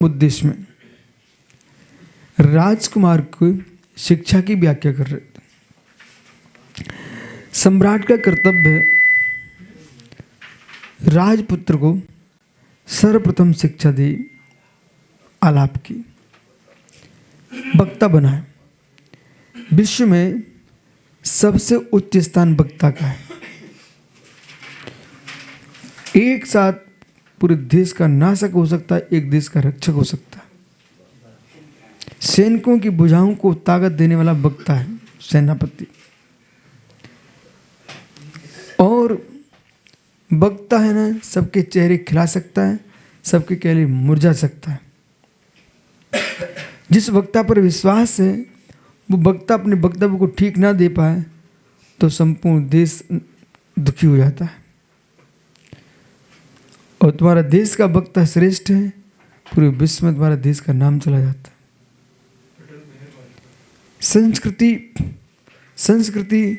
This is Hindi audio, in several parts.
उद्देश्य में राजकुमार को शिक्षा की व्याख्या कर रहे थे। सम्राट का कर्तव्य है राजपुत्र को सर्वप्रथम शिक्षा दे, आलाप की, वक्ता बनाए। विश्व में सबसे उच्च स्थान वक्ता का है। एक साथ पूरे देश का नाशक हो सकता है, एक देश का रक्षक हो सकता है। सैनिकों की भुजाओं को ताकत देने वाला वक्ता है सेनापति। और वक्ता है ना, सबके चेहरे खिला सकता है, सबके चेहरे मुरझा सकता है। जिस वक्ता पर विश्वास है वो वक्ता अपने वक्तव्य को ठीक ना दे पाए तो संपूर्ण देश दुखी हो जाता है। और तुम्हारा देश का वक्ता श्रेष्ठ है, पूरे विश्व में तुम्हारा देश का नाम चला जाता है। संस्कृति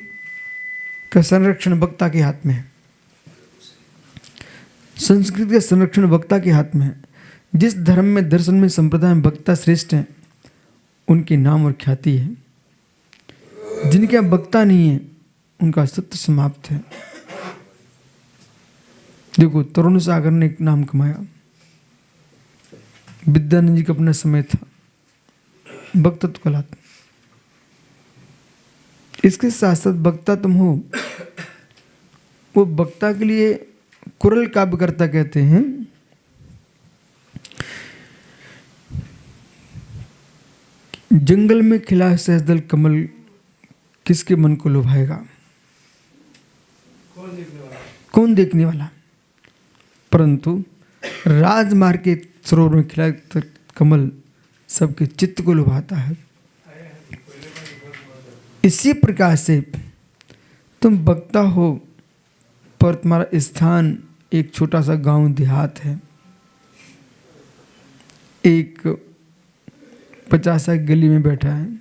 का संरक्षण वक्ता के हाथ में है। संस्कृति का संरक्षण वक्ता के हाथ में है। जिस धर्म में, दर्शन में, संप्रदाय में वक्ता श्रेष्ठ है उनकी नाम और ख्याति है। जिनके यहाँ वक्ता नहीं है उनका अस्तित्व समाप्त है। देखो, तरुण सागर ने एक नाम कमाया, विद्यानंद जी का अपना समय था, वक्तत्व कहलाता। इसके साथ साथ वक्ता तुम हो, वो वक्ता के लिए कुरल काव्यकर्ता कहते हैं। जंगल में खिला सहजदल कमल किसके मन को लुभाएगा? कौन देखने वाला? परंतु राजमार्ग के सरोवर में खिला कमल सबके चित्त को लुभाता है। इसी प्रकार से तुम वक्ता हो, पर तुम्हारा स्थान एक छोटा सा गांव देहात है, एक 50 गली में बैठा है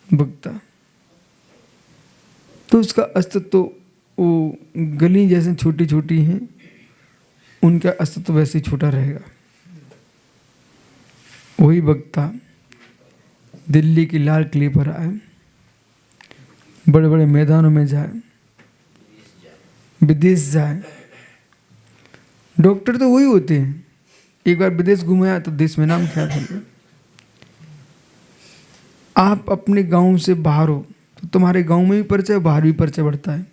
वक्ता, तो उसका अस्तित्व वो गली जैसे छोटी छोटी हैं, उनका अस्तित्व वैसे ही छोटा रहेगा। वही वक्ता दिल्ली की लाल किले पर आए, बड़े बड़े मैदानों में जाए, विदेश जाए। डॉक्टर तो वही होते हैं, एक बार विदेश घुमाया तो देश में नाम ख्याल हो। आप अपने गांव से बाहर हो तो तुम्हारे गांव में भी परिचय, बाहर भी परिचय बढ़ता है।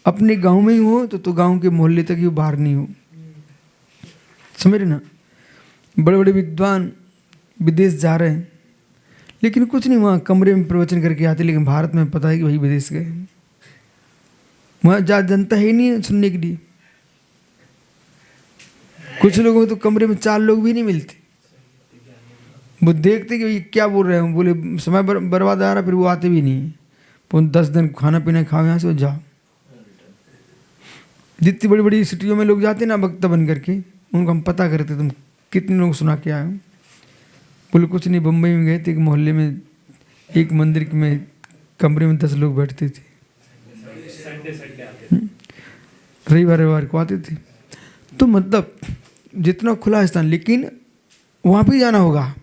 अपने गांव में ही हो तो गांव के मोहल्ले तक ही बाहर नहीं हो। समझ रहे ना? बड़े बड़े विद्वान विदेश जा रहे हैं, लेकिन कुछ नहीं, वहाँ कमरे में प्रवचन करके आते, लेकिन भारत में पता है कि भाई विदेश गए। वहाँ जनता ही नहीं है सुनने के लिए। कुछ लोगों तो कमरे में 4 लोग भी नहीं मिलते। वो देखते कि भाई क्या बोल रहे हैं, बोले समय बर्बाद आ रहा, फिर वो आते भी नहीं। 10 दिन खाना पीना खाओ यहाँ से, जाओ। जितनी बड़ी बड़ी सिटियों में लोग जाते ना वक्ता बन करके, उनको हम पता करते तुम कितने लोग सुना के आए हो। बोले कुछ नहीं, बम्बई में गए थे, एक मोहल्ले में एक मंदिर में कमरे में 10 लोग बैठते थे, रविवार को आते थे। तो मतलब जितना खुला स्थान, लेकिन वहाँ भी जाना होगा।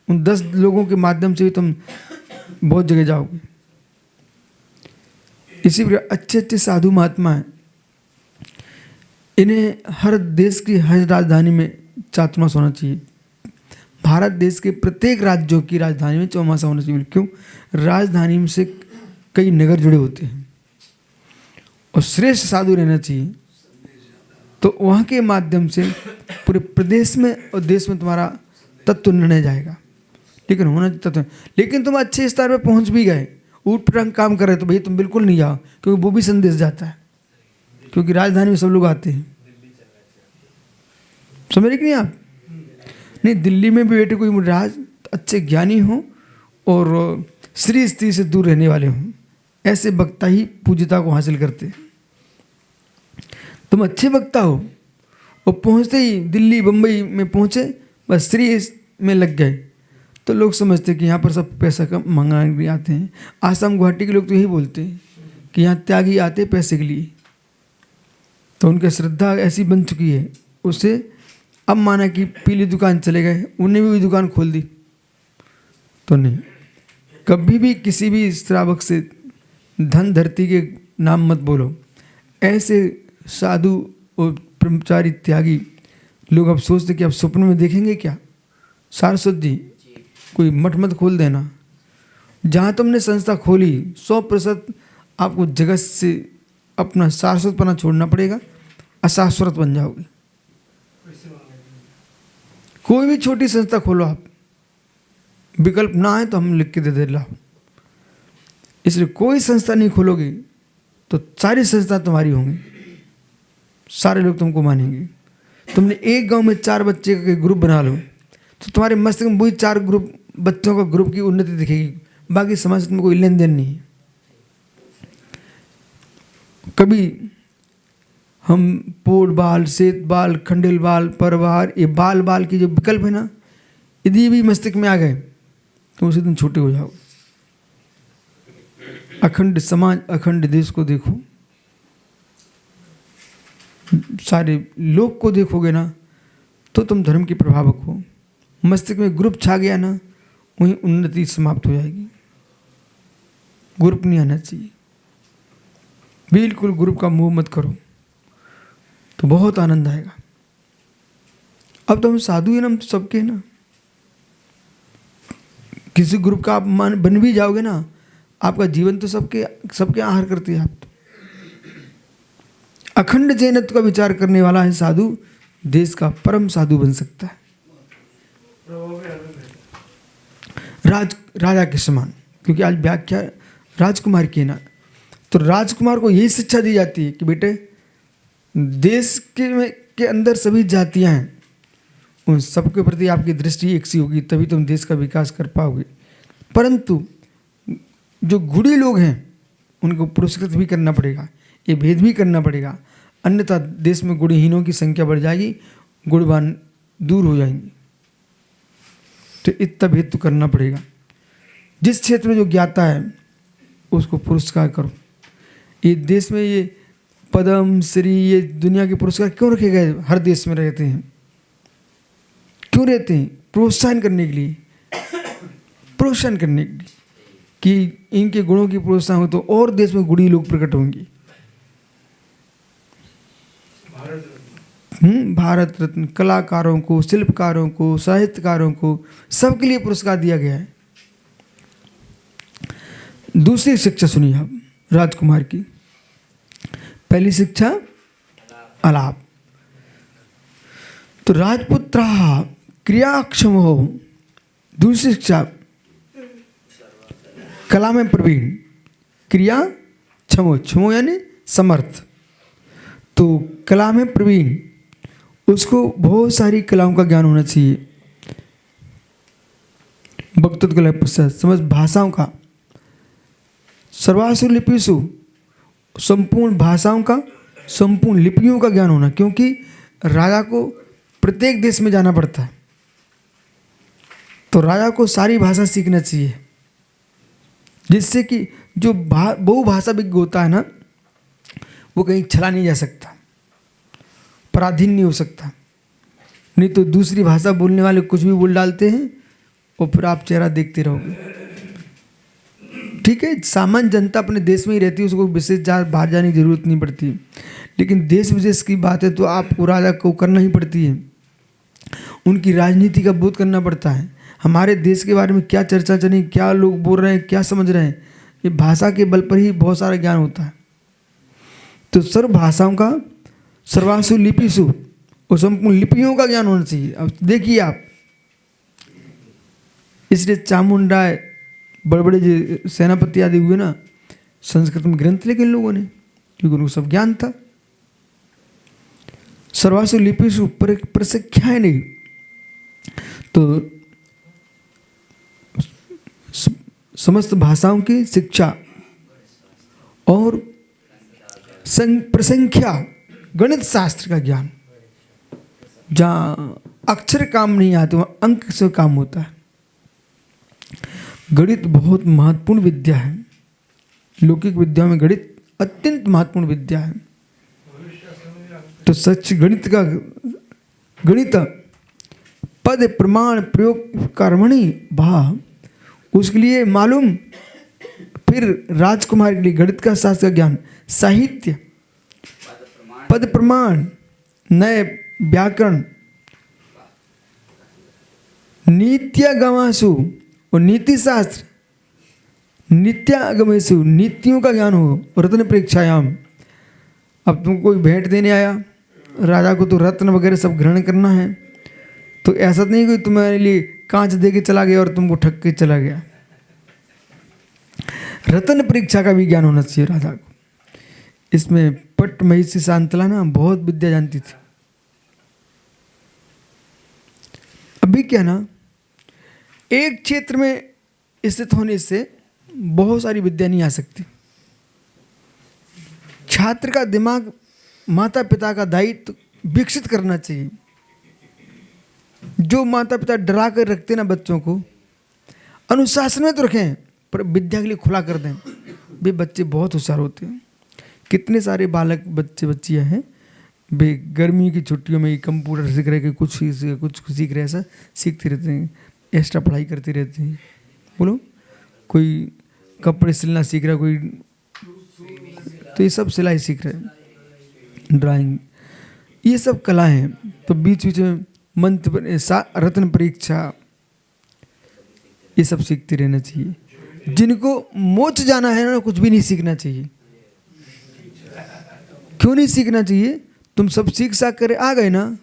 उन 10 लोगों के माध्यम से भी तुम बहुत जगह जाओगे। इसी प्रकार अच्छे अच्छे साधु महात्मा हैं, इन्हें हर देश की हर राजधानी में चातुर्मास होना चाहिए। भारत देश के प्रत्येक राज्यों की राजधानी में चौमासा होना चाहिए। क्यों? राजधानी में से कई नगर जुड़े होते हैं और श्रेष्ठ साधु रहना चाहिए। तो वहाँ के माध्यम से पूरे प्रदेश में और देश में तुम्हारा तत्व निर्णय जाएगा। लेकिन होना तत्व, लेकिन तुम अच्छे स्तर पर पहुँच भी गए, ऊट पटांग काम कर रहे, तो भैया तुम बिल्कुल नहीं जाओ, क्योंकि वो भी संदेश जाता है। क्योंकि राजधानी में सब लोग आते हैं। समझ रहे कि नहीं आप? नहीं, दिल्ली में भी बैठे कोई राज अच्छे ज्ञानी हो और श्री स्त्री से दूर रहने वाले हों, ऐसे वक्ता ही पूज्यता को हासिल करते। तुम अच्छे वक्ता हो और पहुंचते ही दिल्ली बम्बई में पहुंचे, बस श्री में लग गए, तो लोग समझते कि यहाँ पर सब पैसा कम मंगाने के लिए आते हैं। आसाम गुवाहाटी के लोग तो यही बोलते हैं कि यहाँ त्यागी आते पैसे के लिए। तो उनकी श्रद्धा ऐसी बन चुकी है, उससे अब माना कि पीली दुकान चले गए, उन्हें भी दुकान खोल दी, तो नहीं। कभी भी किसी भी श्रावक से धन धरती के नाम मत बोलो। ऐसे साधु और ब्रह्मचारी त्यागी लोग अब सोचते कि अब स्वप्न में देखेंगे क्या। सारस्वत जी कोई मठ मत खोल देना। जहाँ तुमने संस्था खोली 100% आपको जगत से अपना शाश्वतपना छोड़ना पड़ेगा, अशाश्वत बन जाओगे। कोई भी छोटी संस्था खोलो आप, विकल्प ना आए तो हम लिख के दे दे लाओ। इसलिए कोई संस्था नहीं खोलोगे तो सारी संस्था तुम्हारी होंगी, सारे लोग तुमको मानेंगे। तुमने एक गांव में 4 बच्चे का ग्रुप बना लो तो तुम्हारे मस्तिष्क में वही 4 ग्रुप बच्चों का ग्रुप की उन्नति दिखेगी, बाकी समाज में कोई लेन देन नहीं है। कभी हम पोड़ बाल, सेत बाल, खंडेल बाल, परवार, ये बाल बाल की जो विकल्प है ना, यदि भी मस्तिष्क में आ गए तो उसी दिन छोटे हो जाओगे। अखंड समाज, अखंड देश को देखो, सारे लोग को देखोगे ना तो तुम धर्म के प्रभावक हो। मस्तिष्क में ग्रुप छा गया ना, वहीं उन्नति समाप्त हो जाएगी। ग्रुप नहीं आना चाहिए, बिल्कुल ग्रुप का मोह मत करो तो बहुत आनंद आएगा। अब तो हम साधु हैं ना, हम तो सबके ना। किसी ग्रुप का आप मान बन भी जाओगे ना, आपका जीवन तो सबके आहार करती है। आप तो अखंड जैनत्व का विचार करने वाला है साधु, देश का परम साधु बन सकता है। राजा के समान, क्योंकि आज व्याख्या राजकुमार की है ना, तो राजकुमार को यही शिक्षा दी जाती है कि बेटे देश के अंदर सभी जातियां हैं, उन सबके प्रति आपकी दृष्टि एक सी होगी, तभी तुम देश का विकास कर पाओगे। परंतु जो गुड़ी लोग हैं उनको पुरस्कृत भी करना पड़ेगा, ये भेद भी करना पड़ेगा, अन्यथा देश में गुणहीनों की संख्या बढ़ जाएगी, गुणवान दूर हो जाएंगे। तो इतना भेद तो करना पड़ेगा। जिस क्षेत्र में जो ज्ञाता है उसको पुरस्कार करो। ये देश में ये पद्म श्री, ये दुनिया के पुरस्कार क्यों रखे गए? हर देश में रहते हैं, क्यों रहते हैं? प्रोत्साहन करने के लिए, प्रोत्साहन करने के लिए कि इनके गुणों की प्रोत्साहन हो तो और देश में गुणी लोग प्रकट होंगे। भारत रत्न कलाकारों को, शिल्पकारों को, साहित्यकारों को, सबके लिए पुरस्कार दिया गया है। दूसरी शिक्षा सुनिए आप राजकुमार की। पहली शिक्षा आलाप, तो राजपुत्र क्रियाक्षम हो। दूसरी शिक्षा कला में प्रवीण, क्रिया क्षमो, क्षमो यानी समर्थ। तो कला में प्रवीण, उसको बहुत सारी कलाओं का ज्ञान होना चाहिए। वक्तृत्व कला पश्चात समझ भाषाओं का, सर्वासु लिपिसु, संपूर्ण भाषाओं का, संपूर्ण लिपियों का ज्ञान होना, क्योंकि राजा को प्रत्येक देश में जाना पड़ता है, तो राजा को सारी भाषा सीखना चाहिए, जिससे कि जो बहुभाषा विज्ञ होता है ना, वो कहीं चला नहीं जा सकता, पराधीन नहीं हो सकता। नहीं तो दूसरी भाषा बोलने वाले कुछ भी बोल डालते हैं और फिर आप चेहरा देखते रहोगे। ठीक है, सामान्य जनता अपने देश में ही रहती है, उसको विशेष बाहर जाने की जरूरत नहीं पड़ती। लेकिन देश विदेश की बात है तो आपको राजा को करना ही पड़ती है, उनकी राजनीति का बोध करना पड़ता है। हमारे देश के बारे में क्या चर्चा चली, क्या लोग बोल रहे हैं, क्या समझ रहे हैं, ये भाषा के बल पर ही बहुत सारा ज्ञान होता है। तो सर्व भाषाओं का, सर्वासु लिपिसु, और संपूर्ण लिपियों का ज्ञान होना चाहिए। अब देखिए आप, इसलिए चामुंडा, बड़े बड़े जो सेनापति आदि हुए ना, संस्कृत में ग्रंथ लिखे इन लोगों ने, क्योंकि उनको सब ज्ञान था। सर्वासु लिपिसु प्रशिक्षाएं नहीं, तो समस्त भाषाओं की शिक्षा और प्रसंख्या, गणित शास्त्र का ज्ञान। जहाँ अक्षर काम नहीं आते वहाँ अंक से काम होता है। गणित बहुत महत्वपूर्ण विद्या है, लौकिक विद्या में गणित अत्यंत महत्वपूर्ण विद्या है। तो सच गणित का गणित पद प्रमाण प्रयोग कर्मणि भा, उसके लिए मालूम। फिर राजकुमार के लिए गणित का शास्त्र का ज्ञान, साहित्य, पद प्रमाण, नए व्याकरण, नीत्यागमासु और नीति शास्त्र, नित्यागमेशु नीतियों का ज्ञान हो, रत्न परीक्षायाम। अब तुम कोई भेंट देने आया राजा को, तो रत्न वगैरह सब ग्रहण करना है, तो ऐसा नहीं कि तुम्हारे लिए कांच दे के चला गया और तुमको ठग के चला गया। रत्न परीक्षा का भी ज्ञान होना चाहिए राजा को। इसमें पट महिषी शांतला ना बहुत विद्या जानती थी। अभी क्या ना, एक क्षेत्र में स्थित होने से बहुत सारी विद्या नहीं आ सकती। छात्र का दिमाग माता पिता का दायित्व विकसित करना चाहिए। जो माता पिता डरा कर रखते ना बच्चों को, अनुशासन में तो रखें पर विद्या के लिए खुला कर दें। वे बच्चे बहुत होशियार होते हैं। कितने सारे बालक बच्चे बच्चियाँ हैं, वे गर्मी की छुट्टियों में कंप्यूटर सीख रहे, कुछ सीख रहे, ऐसा सीखते रहते हैं, एक्स्ट्रा पढ़ाई करते रहते हैं। बोलो, कोई कपड़े सिलना सीख रहा है, कोई तो ये सब सिलाई सीख रहे हैं, ड्राइंग, ये सब कला हैं। तो बीच बीच में मंत्र, रत्न परीक्षा, ये सब सीखते रहना चाहिए। जिनको मोक्ष जाना है ना, कुछ भी नहीं सीखना चाहिए। क्यों नहीं सीखना चाहिए? तुम सब सीख साख कर आ गए ना,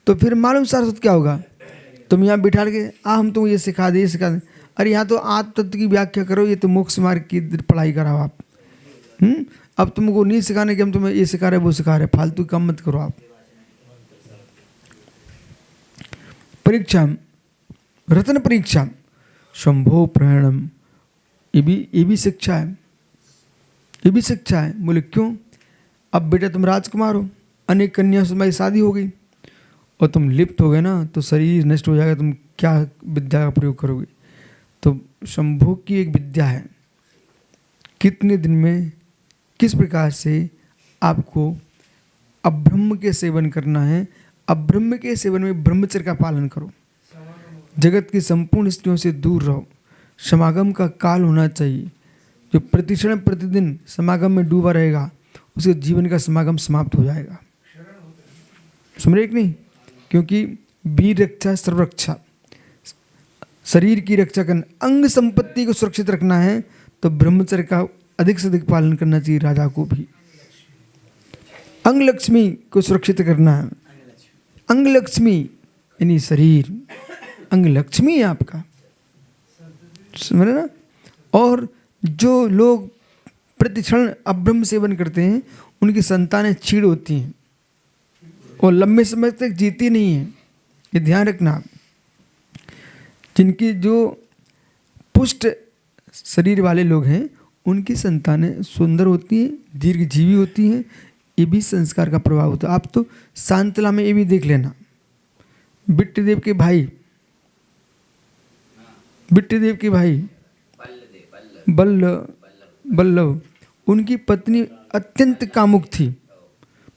तो फिर मालूम सारस्वत क्या होगा। तुम यहाँ बिठा के हम तुम ये सिखा दे, ये सिखा दे। अरे यहाँ तो आत्म तत्व की व्याख्या करो, ये तो मोक्ष मार्ग की पढ़ाई कराओ आप। अब तुमको नहीं सिखाने के हम तुम्हें ये सिखा रहे वो सिखा रहे, फालतू काम मत करो आप। परीक्षा, रत्न परीक्षा, शंभो प्रहरणम, ये भी शिक्षा है, ये भी शिक्षा है। बोले क्यों? अब बेटा तुम राजकुमार हो, अनेक कन्या से तुम्हारी शादी हो गई और तुम लिप्त हो गए ना, तो शरीर नष्ट हो जाएगा, तुम क्या विद्या का प्रयोग करोगे? तो शंभोग की एक विद्या है, कितने दिन में किस प्रकार से आपको अब्रह्म के सेवन करना है। अब्रह्म के सेवन में ब्रह्मचर्य का पालन करो, जगत की संपूर्ण स्त्रियों से दूर रहो, समागम का काल होना चाहिए। जो प्रतिक्षण प्रतिदिन समागम में डूबा रहेगा, उसके जीवन का समागम समाप्त हो जाएगा। समझ रहे कि नहीं? क्योंकि वीर रक्षा सर्वरक्षा, शरीर की रक्षा करना, अंग संपत्ति को सुरक्षित रखना है, तो ब्रह्मचर्य का अधिक से अधिक पालन करना चाहिए राजा को भी। अंग लक्ष्मी को सुरक्षित करना है। अंग लक्ष्मी यानी शरीर, अंग लक्ष्मी है आपका, समझ रहे ना? और जो लोग प्रतिक्षण अब्रह्म सेवन करते हैं, उनकी संतानें क्षीण होती हैं और लंबे समय तक जीती नहीं है, ये ध्यान रखना। जिनकी जो पुष्ट शरीर वाले लोग हैं, उनकी संतानें सुंदर होती हैं, दीर्घजीवी होती हैं। ये भी संस्कार का प्रभाव होता है। आप तो शांतला में ये भी देख लेना, बिट्टदेव के भाई, बिट्टदेव के भाई बल्लभ, उनकी पत्नी अत्यंत कामुक थी,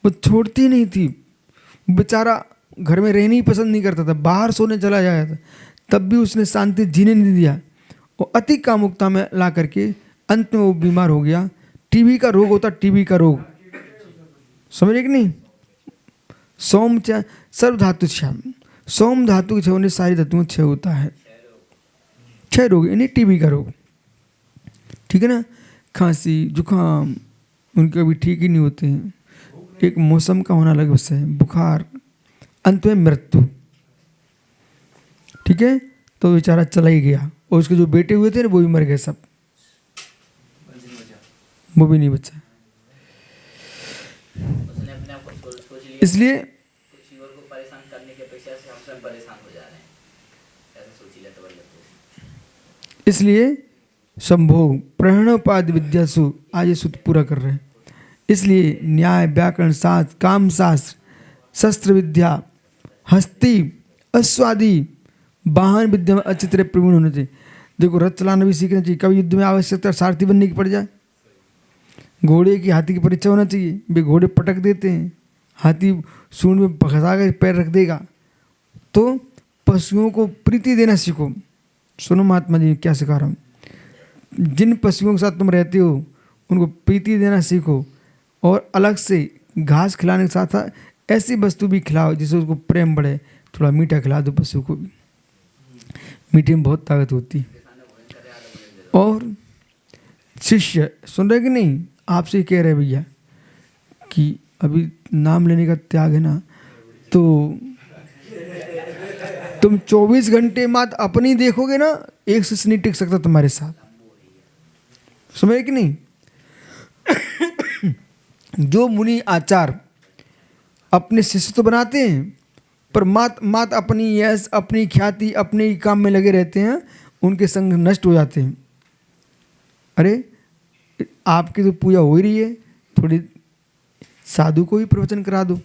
वो छोड़ती नहीं थी। बेचारा घर में रहना ही पसंद नहीं करता था, बाहर सोने चला जाया था, तब भी उसने शांति जीने नहीं दिया। वो अति कामुकता में ला करके अंत में वो बीमार हो गया। टीबी का रोग होता, टीबी का रोग, समझे कि नहीं? सोम सर्व धातु श्याम, सोम धातु के क्षय होने सारी धातुओं क्षय होता है। क्षय रोग यानी टीबी का रोग, ठीक है ना? खांसी जुकाम उनके अभी ठीक ही नहीं होते हैं। एक मौसम का होना अलग उससे, बुखार, अंत में मृत्यु, ठीक है? तो बेचारा चला ही गया। और उसके जो बेटे हुए थे ना, वो भी मर गए सब, वो भी नहीं बचा। इसलिए संभोग प्रणोपाद विद्यासु, आज ये सूत्र पूरा कर रहे हैं। इसलिए न्याय व्याकरण शास्त्र काम शास्त्र शस्त्र विद्या हस्ती अश्वादी वाहन विद्या में अच्छी तरह प्रवीण होने चाहिए। देखो रथ चलाना भी सीखना चाहिए, कभी युद्ध में आवश्यकता सारथी बनने की पड़ जाए, घोड़े की हाथी की परीक्षा होना चाहिए। वे घोड़े पटक देते हैं, हाथी सूंड में फंसा कर पैर रख देगा। तो पशुओं को प्रीति देना सीखो। सुनो महात्मा जी क्या सिखा रहा हूँ, जिन पशुओं के साथ तुम रहते हो उनको प्रीति देना सीखो, और अलग से घास खिलाने के साथ साथ ऐसी वस्तु भी खिलाओ जिससे उसको प्रेम बढ़े। थोड़ा मीठा खिला दो पशु को भी, मीठे में बहुत ताकत होती है। और शिष्य सुन रहे कि नहीं, आपसे कह रहे भैया कि अभी नाम लेने का त्याग है ना, तो तुम 24 घंटे मात अपनी देखोगे ना, एक शिष्य नहीं टिक सकता तुम्हारे साथ। समझे कि नहीं? जो मुनि आचार अपने शिष्य तो बनाते हैं, पर मात अपनी यश, अपनी ख्याति, अपने ही काम में लगे रहते हैं, उनके संग नष्ट हो जाते हैं। अरे आपकी तो पूजा हो ही रही है, थोड़ी साधु को ही प्रवचन करा दो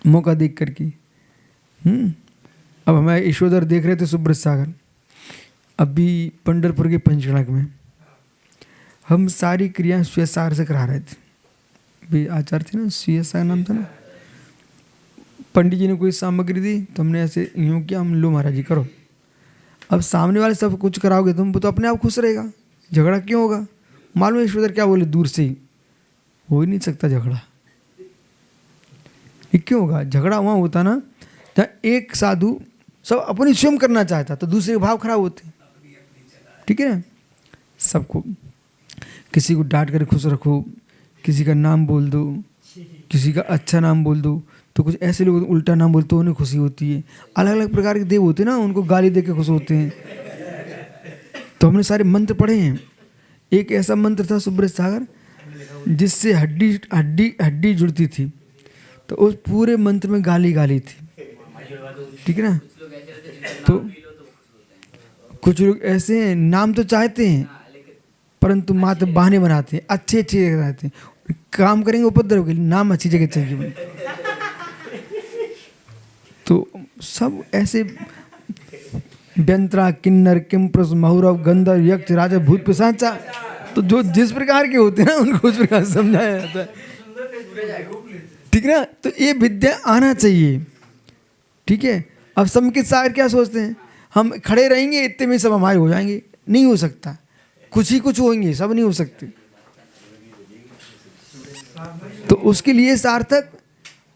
मौका देख करके। अब हमें ईश्वरधर देख रहे थे सुब्रत सागर, अभी पंढरपुर के पंचगणक में हम सारी क्रियाएं स्वेसागर से करा रहे थे। भी आचार्य थे ना, स्वेसागर नाम था ना। पंडित जी ने कोई सामग्री दी तो हमने ऐसे यूँ किया, हम लो महाराज जी करो। अब सामने वाले सब कुछ कराओगे तुम तो अपने आप खुश रहेगा, झगड़ा क्यों होगा? मालूम है ईश्वरधर क्या बोले, दूर से ही, हो ही नहीं सकता झगड़ा। ये क्यों होगा? झगड़ा वहाँ होता ना जहाँ एक साधु सब अपनी स्वयं करना चाहता तो दूसरे के भाव खराब होते। ठीक है ना? सबको किसी को डांट कर खुश रखो, किसी का नाम बोल दो, किसी का अच्छा नाम बोल दो, तो कुछ ऐसे लोग उल्टा नाम बोलते हैं, उन्हें खुशी होती है। अलग अलग प्रकार के देव होते हैं ना, उनको गाली दे के खुश होते हैं। तो हमने सारे मंत्र पढ़े हैं। एक ऐसा मंत्र था सुब्रत सागर जिससे हड्डी हड्डी हड्डी जुड़ती थी, तो उस पूरे मंत्र में गाली गाली थी। ठीक है ना? तो कुछ लोग ऐसे हैं, नाम तो चाहते हैं परंतु मात्र बहाने बनाते हैं, अच्छे अच्छे रहते हैं, काम करेंगे उपद्रव के लिए, नाम अच्छी जगह चाहिए। तो सब ऐसे व्यंतरा, किन्नर, किमपुरुष, महुरव, गंधर्व, यक्ष, राजा, भूत, पिशाचा, तो जो जिस प्रकार के होते हैं ना उनको उस प्रकार समझाया जाता है। ठीक है ना? तो ये विद्या आना चाहिए। ठीक है? अब संकित सागर क्या सोचते हैं, हम खड़े रहेंगे इतने में सब हमारे हो जाएंगे। नहीं हो सकता, कुछ ही कुछ होंगे, सब नहीं हो सकते। तो उसके लिए सार्थक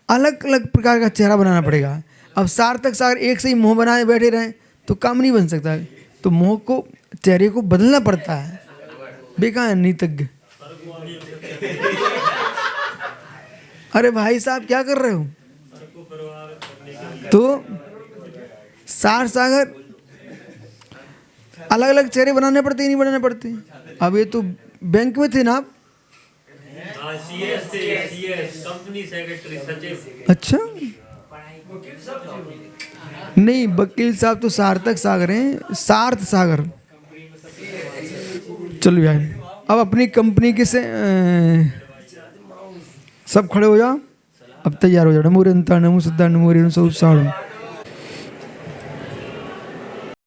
अलग अलग प्रकार का चेहरा बनाना पड़ेगा। अब सार्थक सागर एक से ही मुंह बनाए बैठे रहें तो काम नहीं बन सकता, तो मुंह को, चेहरे को बदलना पड़ता है। बेकार नीतज्ञ। अरे भाई साहब क्या कर रहे हो? तो सार सागर अलग अलग चेहरे बनाने पड़ते, नहीं बनाने पड़ते। अब ये तो बैंक में थे ना आप? अच्छा नहीं, वकील साहब तो सार्थक सागर हैं, सार्थ सागर। चलो यार, अब अपनी कंपनी के से सब खड़े हो जाओ, अब तैयार हो जाओ। नमो रंता नमो सिद्धा नमो रेणु सब साड़ू।